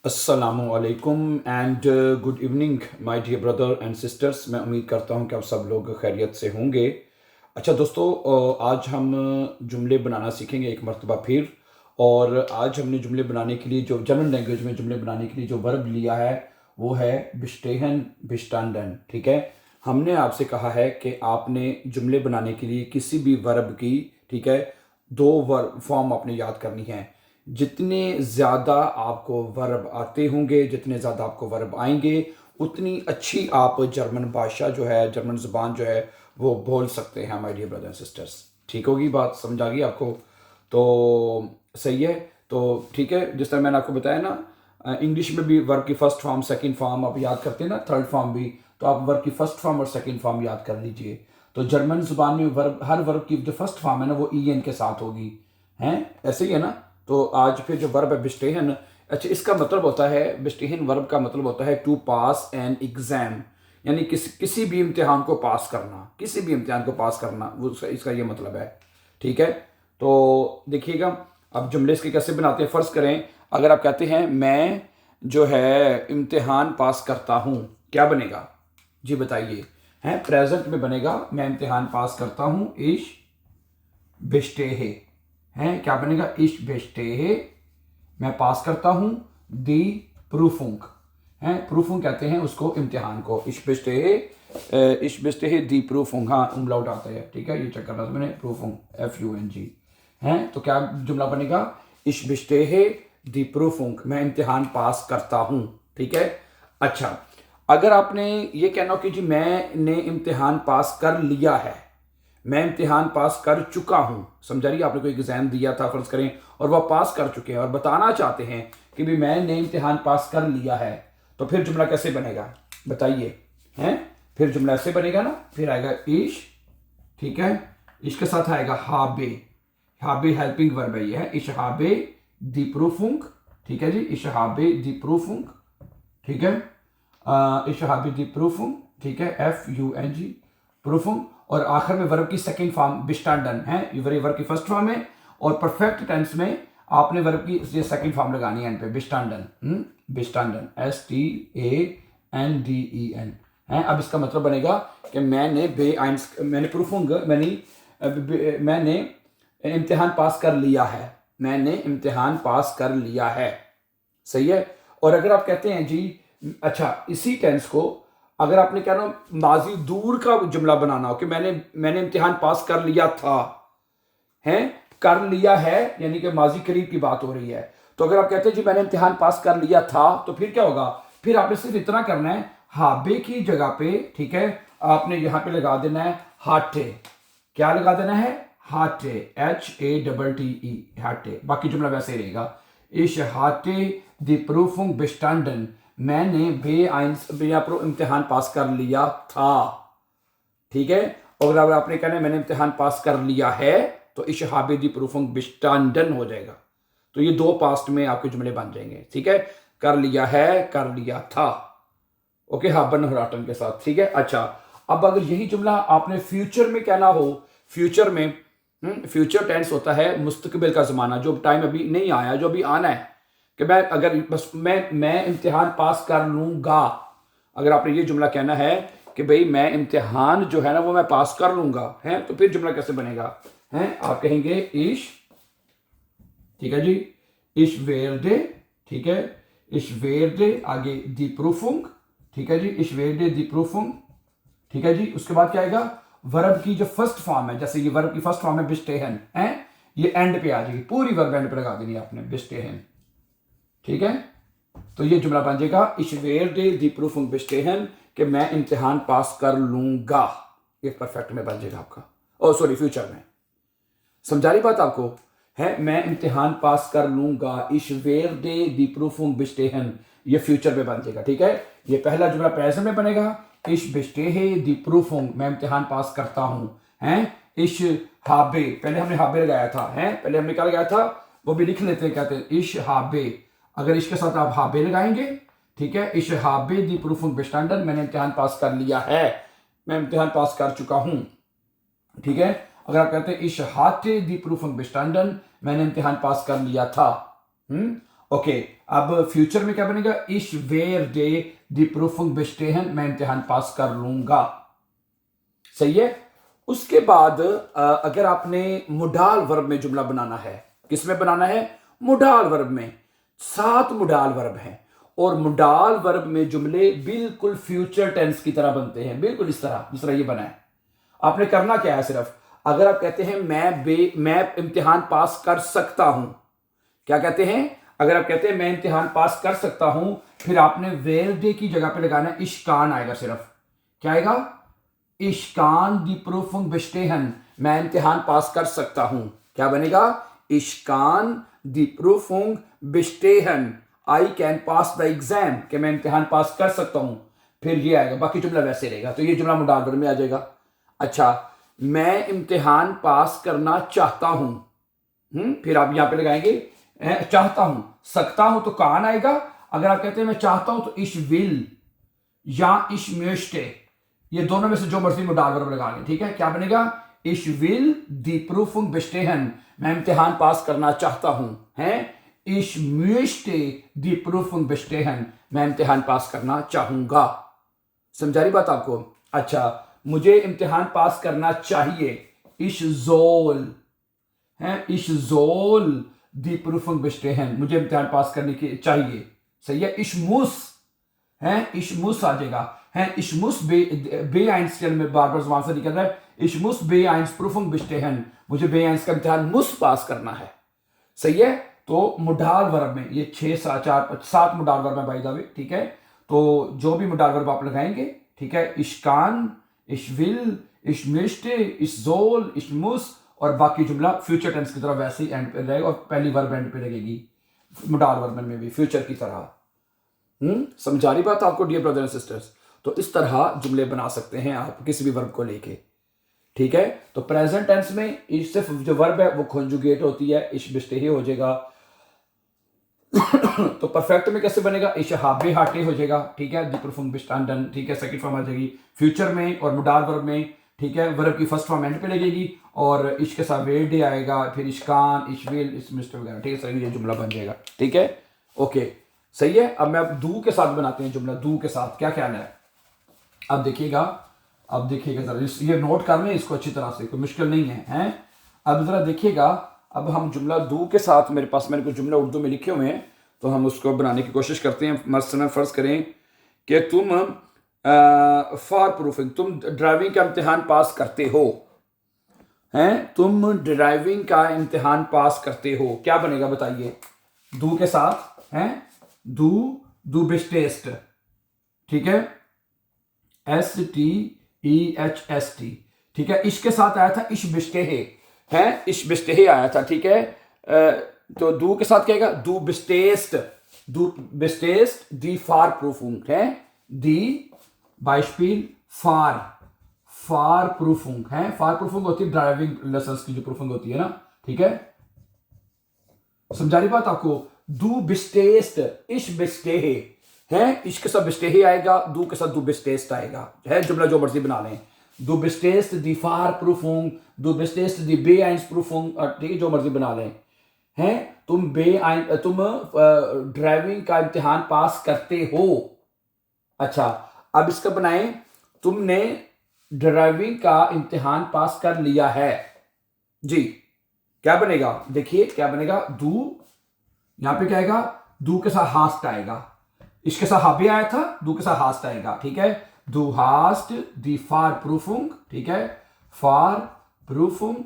अस्सलामुअलैकुम and good evening my dear brother and sisters. मैं उम्मीद करता हूं कि आप सब लोग खैरियत से होंगे। अच्छा दोस्तों, आज हम जुमले बनाना सीखेंगे एक मर्तबा फिर। और आज हमने जुमले बनाने के लिए जो जर्मन लैंग्वेज में जुमले बनाने के लिए जो वर्ब लिया है वो है बिस्टेहन बिस्टांडन। ठीक है, हमने आपसे कहा है कि आपने जुमले बनाने के लिए किसी भी वर्ब की, ठीक है, दो वर्ब फॉर्म आपने याद करनी है। जितने ज़्यादा आपको वर्ब आते होंगे, जितने ज़्यादा आपको वर्ब आएंगे, उतनी अच्छी आप जर्मन भाषा जो है, जर्मन ज़ुबान जो है वो बोल सकते हैं my dear brother and sisters. ठीक होगी बात, समझ आ गई आपको? तो सही है। तो ठीक है, जिस तरह मैंने आपको बताया ना, इंग्लिश में भी वर्ब की फर्स्ट फॉर्म सेकंड फॉर्म आप याद करते हैं ना, थर्ड फॉर्म भी। तो आप वर्ब की फर्स्ट फॉर्म और सेकंड फॉर्म याद कर लीजिए। तो जर्मन ज़ुबान में वर्ब, हर वर्ब की जो फर्स्ट फॉर्म है ना वो ई एन के साथ होगी। हैं, ऐसे ही है ना? तो आज फिर जो वर्ब है बिस्टेहन, अच्छा इसका मतलब होता है, बिस्टेहन वर्ब का मतलब होता है टू पास एन एग्जाम, यानी किसी भी इम्तिहान को पास करना, किसी भी इम्तिहान को पास करना, वो इसका ये मतलब है। ठीक है, तो देखिएगा अब जुमले इसके कैसे बनाते हैं। फ़र्ज़ करें अगर आप कहते हैं मैं जो है इम्तिहान पास करता हूँ, क्या बनेगा जी बताइए? हैं, प्रेजेंट में बनेगा मैं इम्तिहान पास करता हूँ, इश बिस्टेहे। हैं, क्या बनेगा? इश बेस्टेहे, मैं पास करता हूं। दी प्रूफुंग, हैं, प्रूफुंग कहते हैं उसको इम्तिहान को। इश बेस्टेहे दी प्रूफुंग, हाँ उमलाउट आता है, ठीक है, ये चेक करना था मैंने। प्रूफुंग FUNG हैं, तो क्या जुमला बनेगा? इश बेस्टेहे दी प्रूफुंग, मैं इम्तिहान पास करता हूं। ठीक है, अच्छा अगर आपने ये कहना हो कि जी मैंने इम्तिहान पास कर लिया है, मैं इम्तिहान पास कर चुका हूं, समझा रही? आपने कोई एग्जाम दिया था फर्ज करें और वह पास कर चुके हैं और बताना चाहते हैं कि भी मैंने इम्तिहान पास कर लिया है, तो फिर जुमला कैसे बनेगा बताइए? हैं, फिर जुमला ऐसे बनेगा ना, फिर आएगा इश, ठीक है, इश के साथ आएगा हाबे। हाबे हेल्पिंग वर्ब है, ये है इश हाबे दी प्रूफुंग। ठीक है जी, इश हाबे दी प्रूफुंग, ठीक है, इश हाबे दी प्रूफुंग, ठीक है, FUNG प्रूफुंग। और आखिर में वर्ब की सेकंड फॉर्म बिस्टांडन है, ये वर्ब की फर्स्ट फॉर्म है और परफेक्ट टेंस में आपने वर्ब की ये सेकंड फॉर्म लगानी है पे, बिस्टांडन। बिस्टांडन STANDEN है। अब इसका मतलब बनेगा कि मैंने प्रूफुंग, मैंने इम्तिहान पास कर लिया है, मैंने इम्तिहान पास कर लिया है। सही है। और अगर आप कहते हैं जी, अच्छा इसी टेंस को अगर आपने क्या ना माजी दूर का जुमला बनाना हो कि मैंने इम्तिहान पास कर लिया था, हैं, कर लिया है यानी कि माजी करीब की बात हो रही है। तो अगर आप कहते हैं जी मैंने इम्तिहान पास कर लिया था, तो फिर क्या होगा? फिर आपने सिर्फ इतना करना है, हाबे की जगह पे, ठीक है, आपने यहां पे लगा देना है हाटे। क्या लगा देना है? हाटे, HATTE, हाटे। बाकी जुमला वैसे ही रहेगा। इश हाटे दी प्रूफुंग बिस्टांडन, मैंने इम्तिहान पास कर लिया था। ठीक है, और अगर आपने कहना है मैंने इम्तिहान पास कर लिया है, तो इश हाबे दी प्रूफुंग बिस्टांडन हो जाएगा। तो ये दो पास्ट में आपके जुमले बन जाएंगे। ठीक है, कर लिया है, कर लिया था। ओके, हाबन हराटन के साथ। ठीक है, अच्छा अब अगर यही जुमला आपने फ्यूचर में कहना हो, फ्यूचर में, फ्यूचर टेंस होता है मुस्तकबिल का जमाना, जो टाइम अभी नहीं आया, जो अभी आना है, कि मैं अगर बस मैं इम्तिहान पास कर लूंगा। अगर आपने ये जुमला कहना है कि भाई मैं इम्तिहान जो है ना वो मैं पास कर लूंगा, है, तो फिर जुमला कैसे बनेगा? हैं, आप कहेंगे इश, ठीक है जी, इश वेरडे, ठीक है, इश वेरडे, आगे दी प्रूफुंग, ठीक है जी, इश वेरडे दी प्रूफुंग, ठीक है जी। उसके बाद क्या आएगा? वर्ब की जो फर्स्ट फॉर्म है, जैसे ये वर्ब की फर्स्ट फॉर्म है बिस्टेहन, है, ये एंड पे आ जाएगी, पूरी वर्ब एंड पे लगा देनी है आपने, बिस्टेहन। ठीक है, तो ये जुमला बन जाएगा इश वेरडे दी प्रूफुंग बिस्टेहन, कि मैं इम्तिहान पास कर लूंगा। ये परफेक्ट में बन जाएगा आपका, ओ सॉरी फ्यूचर में। समझा रही बात आपको? है, मैं इम्तिहान पास कर लूंगा, इश वेरडे दी प्रूफुंग बिस्टेहन, ये फ्यूचर में बन जाएगा। ठीक है, ये पहला जुमला प्रेजेंट में बनेगा, इश बिस्टेहे दी प्रूफुंग, मैं इम्तिहान पास करता हूं। हैं, इश हाबे, पहले हमने हाबे लगाया था, हैं, पहले हमने क्या लगाया था वो भी लिख लेते हैं, कहते हैं इश हाबे। अगर इसके साथ आप हाबे लगाएंगे, ठीक है, इश हाबे दी प्रूफुंग बिस्टांडन, मैंने इम्तिहान पास कर लिया है, मैं इम्तिहान पास कर चुका हूं। ठीक है, अगर आप कहते हैं इश हाटे दी प्रूफुंग बिस्टांडन, मैंने इम्तिहान पास कर लिया था। ओके, अब फ्यूचर में क्या बनेगा, इश वेर डे दी प्रूफुंग बेस्टेहन, मैं इम्तिहान पास कर लूंगा। सही है। उसके बाद अगर आपने मुडाल वर्ब में जुमला बनाना है, किसमें बनाना है, मुडाल वर्ब में। 7 मुडाल वर्ब हैं और मुडाल वर्ब में जुमले बिल्कुल फ्यूचर टेंस की तरह बनते हैं, बिल्कुल इस तरह जिस तरह ये बना है। आपने करना क्या है, सिर्फ अगर आप कहते हैं मैं इम्तिहान पास कर सकता हूं, क्या कहते हैं, अगर आप कहते हैं मैं इम्तिहान पास कर सकता हूं, फिर आपने वेर डे की जगह पे लगाना है इश्कान आएगा, सिर्फ क्या आएगा, इश्कान दी प्रूफुंग बेस्टेहन, मैं इम्तिहान पास कर सकता हूं। क्या बनेगा, इश्कान दी प्रूफुंग बेस्टेहन, I can pass the exam, कि मैं इम्तिहान पास कर सकता हूं। फिर ये आएगा, बाकी जुमला वैसे रहेगा, तो ये जुमला मुडाल वर्ब में आ जाएगा। अच्छा, मैं इम्तिहान पास करना चाहता हूं, फिर आप यहां पे लगाएंगे चाहता हूं, सकता हूं तो कान आएगा। अगर आप कहते हैं मैं चाहता हूं तो इश विल या इश म्यूस्टे, ये दोनों में से जो मर्जी मुडाल वर्ब लगा लें, ठीक है। क्या बनेगा, इश विल दी प्रूफुंग बेस्टेहन, मैं इम्तिहान पास करना चाहता हूं, हैं, इश म्यूस्टे दी प्रूफुंग बेस्टेहन, मैं इम्तिहान पास करना चाहूंगा। समझा रही बात आपको। अच्छा, मुझे इम्तिहान पास करना चाहिए, इश जोल है, इश जोल दी प्रूफुंग बेस्टेहन, मुझे इम्तिहान पास करने की चाहिए। सही है। इशमुस है, इशमुस आ जाएगा, है, इशमुस बे आइंस में बार बार जुबान से निकल रहा है, इशमुस बे आइंस प्रूफुंग बेस्टेहन, मुझे बे आइंस का इम्तिहान मुस पास करना है। सही है। तो मुडाल वर्ब में ये 7 मुडाल वर्ब है बाय द वे, ठीक है। तो जो भी मुडाल वर्ब आप लगाएंगे, ठीक है, इश्कान, इशविल, इशमिश्टे, इशजोल, इशमुस, और बाकी जुमला फ्यूचर टेंस की तरह वैसे ही एंड पे रहेगा, और पहली वर्ब एंड पे लगेगी मुडाल वर्ब में भी फ्यूचर की तरह। समझा रही बात आपको डियर ब्रदर एंड सिस्टर्स। तो इस तरह जुमले बना सकते हैं आप किसी भी वर्ब को लेके, ठीक है। तो प्रेजेंट टेंस में सिर्फ जो वर्ब है वो कॉन्जुगेट होती है, इश बिस्टेही हो जाएगा। तो परफेक्ट में कैसे बनेगा, इश हाबे हाटे हो जाएगा, ठीक है, दी प्रूफुंग बेस्टेहन, ठीक है, सेकंड फॉर्म आ जाएगी फ्यूचर में और मुडाल वर्ब में, ठीक है। वर्ब की फर्स्ट फॉर्म एंड पे लगेगी और इश के साथ वेर डे आएगा, फिर इश्कान, इशविल, इशमिस्टर वगैरह, ठीक है, सही ये जुमला बन जाएगा, ठीक है, ओके, सही है। अब मैं दू के साथ बनाते हैं जुमला, दू के साथ क्या ख्याल है। अब देखिएगा जरा, ये नोट कर लें इसको अच्छी तरह से, कोई मुश्किल नहीं है, हैं। अब जरा देखिएगा, अब हम जुमला दू के साथ, मेरे पास मैंने कुछ जुमला उर्दू में लिखे हुए हैं, तो हम उसको बनाने की कोशिश करते हैं। मसलन फर्ज करें कि तुम फॉर प्रूफिंग, तुम ड्राइविंग का इम्तिहान पास करते हो, हैं, तुम ड्राइविंग का इम्तिहान पास करते हो, क्या बनेगा बताइए, दू के साथ, हैं, दू बिस्टेस्ट, ठीक है, STEHST, ठीक है। इसके साथ आया था इश बिस्टेहे, है, इश बिस्टेहे आया था, ठीक है। तो दू के साथ क्या आएगा, दू बिस्टेस्ट दी फार प्रूफुंग, है, दी बाइस्पील फार प्रूफुंग, है, फार प्रूफुंग होती है ड्राइविंग लाइसेंस की जो प्रूफुंग होती है ना, ठीक है। समझा रही बात आपको। दू बिस्टेस्ट इश बिस्टेहे, है, इश के साथ बिस्टेहे आएगा, दू के साथ दू बिस्टेस्ट आएगा, है, जुमला जो मर्जी बना लें, दू बिस्टेस्ट दी फार प्रूफुंग, दू बिस्टेस्ट दी बे आइंस प्रूफुंग, ठीक है, जो मर्जी बना लें, हैं, तुम ड्राइविंग का इम्तिहान पास करते हो। अच्छा, अब इसका बनाएं, तुमने ड्राइविंग का इम्तिहान पास कर लिया है जी। क्या बनेगा, देखिए क्या बनेगा, दू, यहां पे क्या आएगा, दू के साथ हास्ट आएगा, इसके साथ हाबे आया था, दू के साथ हास्ट आएगा, ठीक है। दू हास्ट दी फार प्रूफुंग, ठीक है, फार प्रूफुंग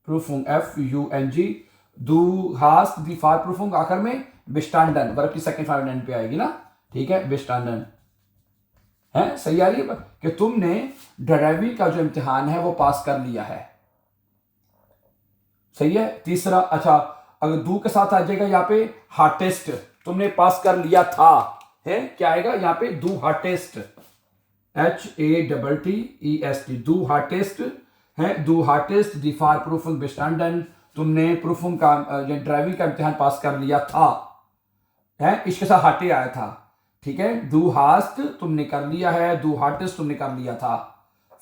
प्रूफुंग FUNG, दू हास्ट दी फार प्रूफुंग, आखिर में बिस्टांडन, वर्ब की सेकंड फॉर्म एंड पे आएगी ना, ठीक है, बिस्टांडन, है, सही आ रही है कि तुमने ड्राइविंग का जो इम्तिहान है वो पास कर लिया है, सही है। तीसरा, अच्छा, अगर दू के साथ आ जाएगा यहाँ पे हार्टेस्ट, तुमने पास कर लिया था, है, क्या आएगा यहाँ पे, दू हार्टेस्ट, HATTEST, दू हार्टेस्ट, है, दू हार्टेस्ट दी फार प्रूफुंग बेस्टांडन, तुमने प्रूफुंग का ड्राइविंग का इम्तिहान पास कर लिया था, है, इसके साथ हाटे आया था, ठीक है। दू हास्ट तुमने कर लिया है, दू हार्टेस्ट तुमने कर लिया था।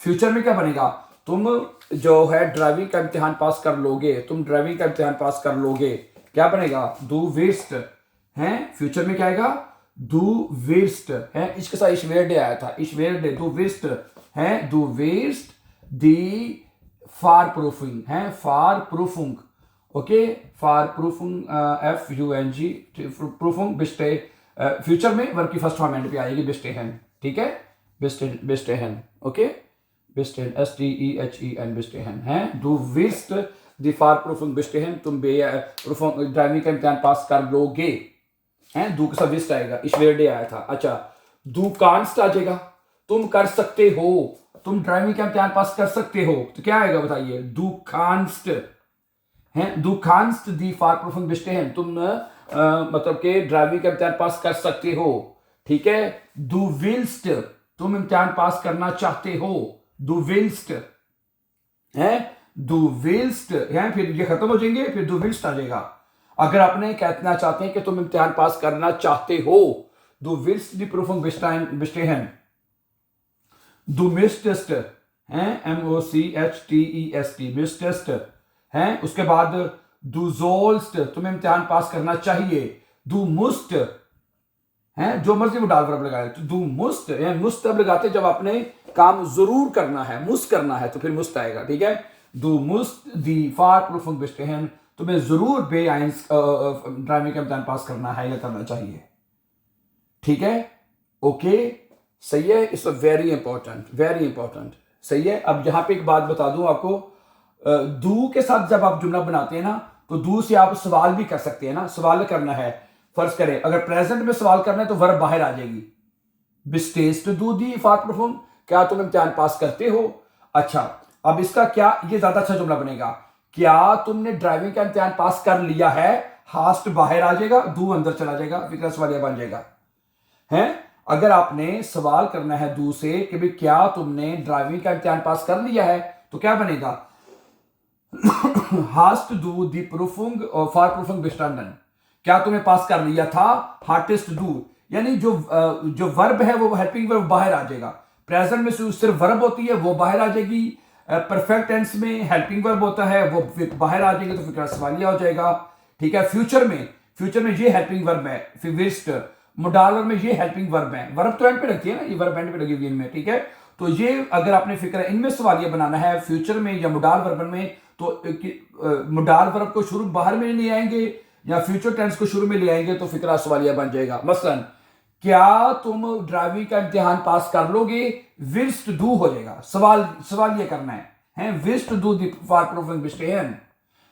फ्यूचर में क्या बनेगा, तुम जो है ड्राइविंग का इम्तिहान पास कर लोगे, तुम ड्राइविंग का इम्तिहान पास कर लोगे, क्या बनेगा? du wirst है, फ्यूचर में क्या आएगा? du wirst है, इसके साथ ich werde आया था, ich werde, du wirst है, du wirst die Fahrprüfung है, Fahrprüfung, okay, Fahrprüfung FUNG Prüfung bestehen, future में वर्ब की फर्स्ट फॉर्म एंड पे आएगी bestehen, ठीक है, bestehen, okay, bestehen STEHEN bestehen है, du wirst die Fahrprüfung bestehen, तुम ड्राइविंग का इम्तिहान पास कर लोगे हैं, du के साथ wirst आएगा, ich werde आया था, अच्छा du kannst आ जाएगा, तुम कर सकते हो, तुम ड्राइविंग का इम्तिहान पास कर सकते हो, तो क्या आएगा बताइए? du kannst हैं, du kannst die Fahrprüfung bestehen, तुम मतलब के ड्राइविंग का इम्तिहान पास कर सकते हो, ठीक है, du willst तुम इम्तिहान पास करना चाहते हो, du willst है, du willst है, फिर ये खत्म हो जाएंगे, फिर du willst आ जाएगा। अगर आपने कहना चाहते हैं कि तुम इम्तिहान पास करना चाहते हो, du willst die Prüfung bestehen, du müsstest है, MOCHTEST müsstest है, उसके बाद du sollst तुम इम्तिहान पास करना चाहिए, du musst है, जो मर्जी वो डाल वर्ब लगाए, तो du musst है, musst तब लगाते जब आपने काम जरूर करना है, मुस्त करना है, तो फिर मुस्त आएगा, ठीक है, du musst die Fahrprüfung bestehen, तुम्हें जरूर B1 ड्राइविंग का इम्तिहान पास करना है या करना चाहिए, ठीक है, ओके, सही है, इट्स वेरी इंपॉर्टेंट, सही है। अब यहां पे एक बात बता दूं आपको, दू के साथ जब आप जुमला बनाते हैं ना, तो दू से आप सवाल भी कर सकते हैं ना, सवाल करना है, फर्ज करें अगर प्रेजेंट में सवाल करना है तो वर्ब बाहर आ जाएगी, बिस्टेस्ट दू दी फारप्रफुम, क्या तुम इम्तिहान पास करते हो? अच्छा, अब इसका क्या, ये ज्यादा अच्छा जुमला बनेगा, क्या तुमने ड्राइविंग का इम्तिहान पास कर लिया है, हास्ट बाहर आ जाएगा, दू अंदर चला जाएगा, फिक्र सवालिया बन जाएगा है। अगर आपने सवाल करना है दू से कि भाई क्या तुमने ड्राइविंग का इम्तिहान पास कर लिया है, तो क्या बनेगा? हास्ट दू दी प्रूफुंग फारप्रूफुंग bestanden, क्या तुम्हें पास कर लिया था, हार्टेस्ट डू, यानी जो वर्ब है वो हेल्पिंग वर्ब बाहर आ जाएगा, प्रेजेंट में सिर्फ वर्ब होती है वो बाहर आ जाएगी, परफेक्ट टेंस में हेल्पिंग वर्ब होता है वो बाहर आ जाएगी, तो फिर सवालिया हो जाएगा, ठीक है। फ्यूचर में ये हेल्पिंग वर्ब है, फिर विस्ट मोडालर में ये हेल्पिंग वर्ब है, वर्ब तो एंड पे रखती है ना, ये वर्ब एंड पे लगी हुई इनमें, ठीक है। तो ये अगर आपने फिक्र इनमें सवालिया बनाना है फ्यूचर में या मोडाल वर्ब में, तो मोडाल वर्ब को शुरू बाहर में ले आएंगे या फ्यूचर टेंस को शुरू में ले आएंगे, तो फिक्रा सवालिया बन जाएगा। मसलन क्या तुम ड्राइविंग का इम्तिहान पास कर लोगे, विल्स्ट डू हो जाएगा, सवाल ये करना है विल्स्ट डू दी फारप्रूफिंग bestehen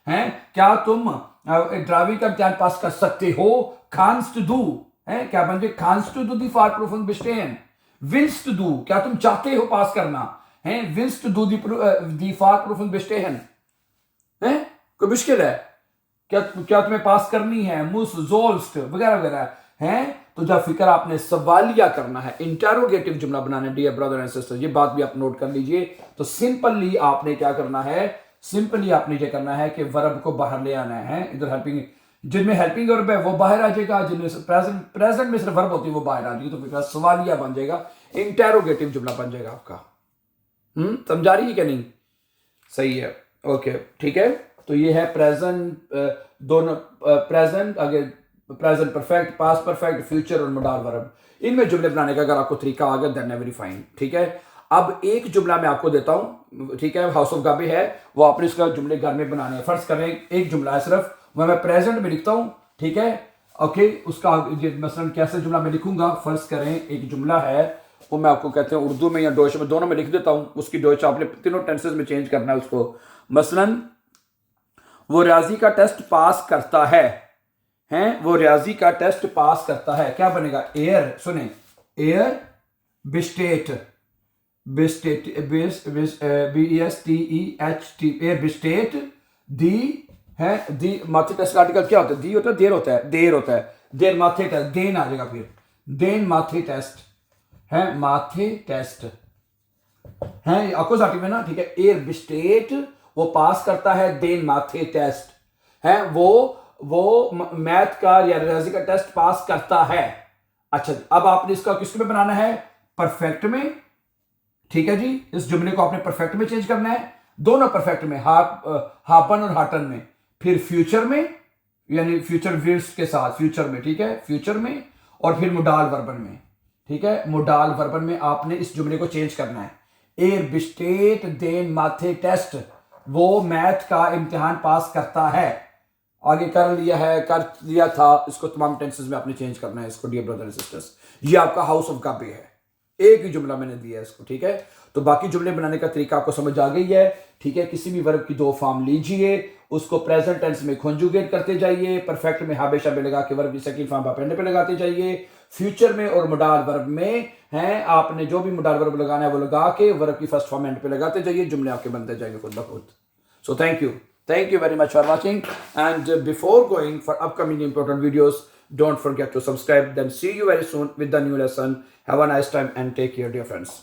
है, क्या तुम ड्राइविंग का इम्तिहान पास कर सकते हो, kannst du है, क्या बन जाए, kannst du दी फारप्रूफिंग bestehen, विल्स्ट डू क्या तुम चाहते हो पास करना है, विल्स्ट डू दी फारप्रूफिंग bestehen है, कोई मुश्किल है क्या तुम्हें पास करनी है, मुस जोल्स्ट वगैरह वगैरह है। तो जब फिक्र आपने सवालिया करना है, इंटरोगेटिव जुमला बनाना है, डियर ब्रदर एंड सिस्टर, ये बात भी आप नोट कर लीजिए। तो सिंपली आपने क्या करना है, सिंपली आपने ये करना है कि वर्ब को बाहर ले आना है, इधर हेल्पिंग, जिनमें हेल्पिंग वर्ब है वो बाहर आ जाएगा, जिनमें प्रेजेंट में सिर्फ वर्ब होती है वो बाहर आ जाएगी, तो फिक्र सवालिया बन जाएगा, इंटरोगेटिव जुमला बन जाएगा आपका। समझा रही है क्या नहीं? सही है, ओके, ठीक है। तो ये है प्रेजेंट, दोनों प्रेजेंट, आगे present perfect, past perfect, future और मोडाल वर्ब, इनमें जुमले बनाने का अगर आपको तरीका आ गया देन वेरी फाइन, ठीक है। अब एक जुमला मैं आपको देता हूं, ठीक है, हाउस ऑफ गाबे है, वो आपने इसका जुमले घर में बनाने हैं। फर्ज करें एक जुमला है सिर्फ, वह मैं प्रेजेंट में लिखता हूं, ठीक है, ओके। उसका मसलन कैसे जुमला मैं लिखूंगा, फर्ज करें एक जुमला है, वो मैं आपको कहते हैं उर्दू में या डोच में, दोनों में लिख देता हूं, उसकी डोच आपने तीनों टेंसेस में चेंज करना है उसको। मसलन वो रियाजी का टेस्ट पास करता है, वो रियाजी का टेस्ट पास करता है, क्या बनेगा, एयर, सुने, एयर बिस्टेट, BESTEHT, एयर बिस्टेट दी है, दी माथे टेस्ट का आर्टिकल क्या होता है, दी होता है, देर होता है, देर माथे टेस्ट, देन आ जाएगा, फिर देन माथे टेस्ट है, माथे टेस्ट है अकोजाटिव में ना, ठीक है। एयर बिस्टेट वो पास करता है, देन माथे टेस्ट है, वो मैथ का या रियाजी का टेस्ट पास करता है। अच्छा, अब आपने इसका किसके में बनाना है, परफेक्ट में, ठीक है जी। इस जुमले को आपने परफेक्ट में चेंज करना है, दोनों परफेक्ट में, हापन और हाटन में, फिर फ्यूचर में, यानी फ्यूचर वर्ब्स के साथ, फ्यूचर में, ठीक है, फ्यूचर में, और फिर मोडाल वर्बन में, ठीक है। मोडाल वर्बन में आपने इस जुमले को चेंज करना है। ए बिस्टेट देन माथे टेस्ट, वो मैथ का इम्तिहान पास करता है। आगे कर लिया है, कर लिया था, इसको तमाम टेंसेस में आपने चेंज करना है इसको, डियर ब्रदर एंड सिस्टर्स। ये आपका हाउस ऑफ गाबे है, एक ही जुमला मैंने दिया है इसको, ठीक है। तो बाकी जुमले बनाने का तरीका आपको समझ आ गई है, ठीक है। किसी भी वर्ब की दो फॉर्म लीजिए, उसको प्रेजेंट टेंस में कॉन्जुगेट करते जाइए, परफेक्ट में हमेशा पे लगा के वर्ब की सेकंड फॉर्म आप एंड पे लगाते जाइए, फ्यूचर में और मोडाल वर्ब में हैं आपने जो भी मोडाल वर्ब लगाना है वो लगा के वर्ब की फर्स्ट फॉर्म एंड पे लगाते जाइए, जुमले आपके बनते जाएंगे खुद ब खुद। So thank you very much for watching, and before going for upcoming important videos, don't forget to subscribe. Then see you very soon with the new lesson. Have a nice time and take care, dear friends.